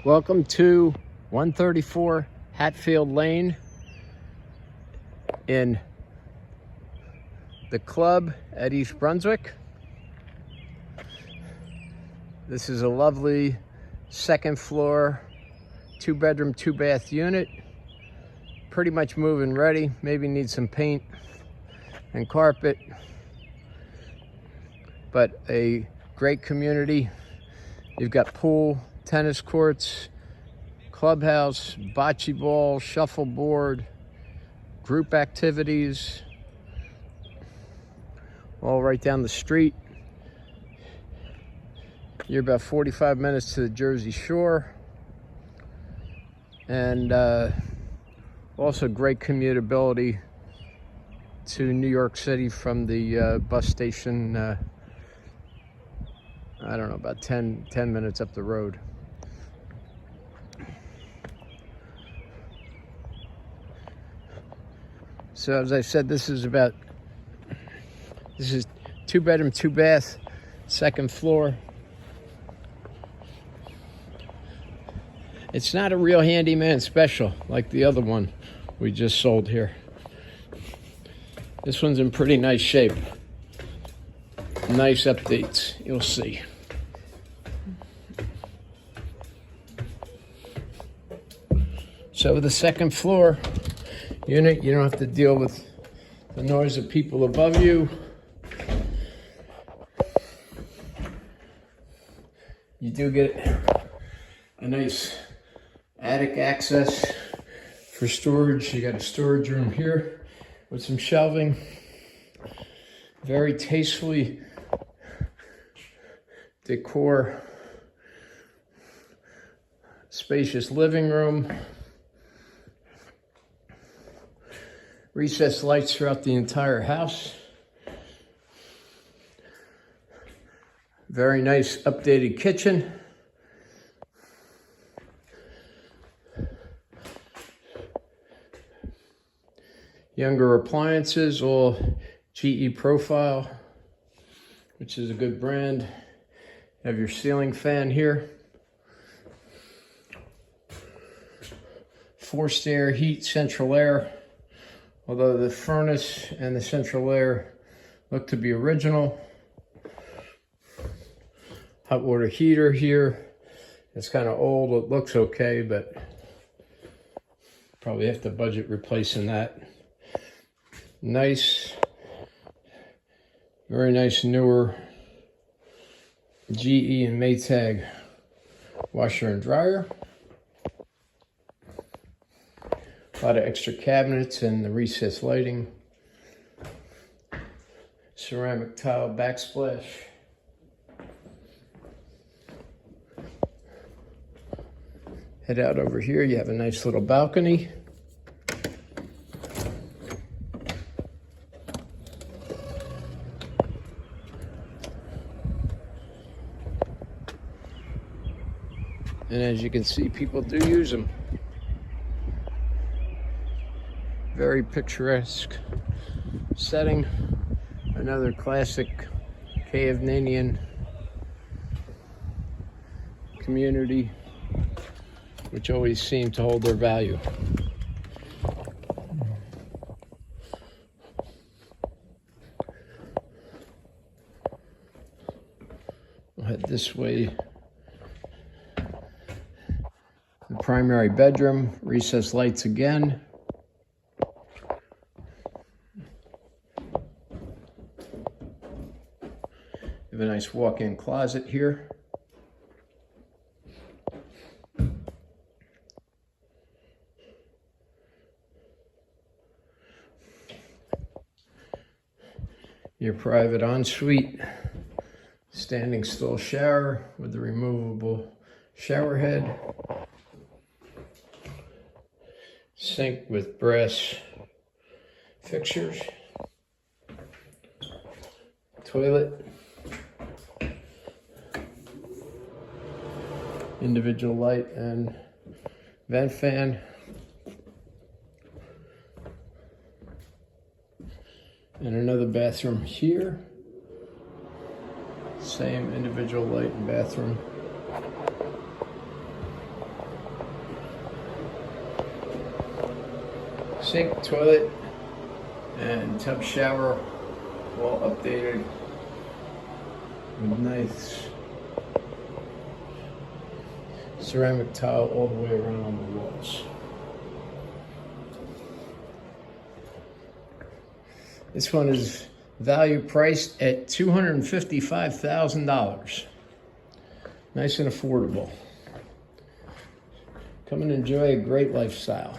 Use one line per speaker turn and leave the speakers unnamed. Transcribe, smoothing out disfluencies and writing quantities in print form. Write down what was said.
Welcome to 134 Hatfield Lane in the club at East Brunswick. This is a lovely second floor, 2-bedroom, 2-bath unit. Pretty much move-in ready. Maybe need some paint and carpet, but a great community. You've got pool, tennis courts, clubhouse, bocce ball, shuffleboard, group activities, all right down the street. You're about 45 minutes to the Jersey Shore, and also great commutability to New York City from the bus station. I don't know, about 10 minutes up the road. So as I said, this is 2-bedroom, 2-bath, second floor. It's not a real handyman special like the other one we just sold here. This one's in pretty nice shape. Nice updates, you'll see. So with the second floor unit, you don't have to deal with the noise of people above you. You do get a nice attic access for storage. You got a storage room here with some shelving. Very tastefully decor, spacious living room. Recessed lights throughout the entire house. Very nice updated kitchen. Younger appliances, all GE profile, which is a good brand. You have your ceiling fan here. Forced air, heat, central air. Although the furnace and the central air look to be original. Hot water heater here. It's kind of old, it looks okay, but probably have to budget replacing that. Nice, very nice newer GE and Maytag washer and dryer. A lot of extra cabinets and the recessed lighting. Ceramic tile backsplash. Head out over here, you have a nice little balcony. And as you can see, people do use them. Very picturesque setting. Another classic Cavenanian community, which always seem to hold their value. We'll head this way. The primary bedroom, recessed lights again. You have a nice walk-in closet here. Your private ensuite, standing stall shower with the removable shower head. Sink with brass fixtures. Toilet. Individual light and vent fan. And another bathroom here. Same individual light and bathroom. Sink, toilet, and tub shower all updated with nice ceramic tile all the way around on the walls. This one is value priced at $255,000. Nice and affordable. Come and enjoy a great lifestyle.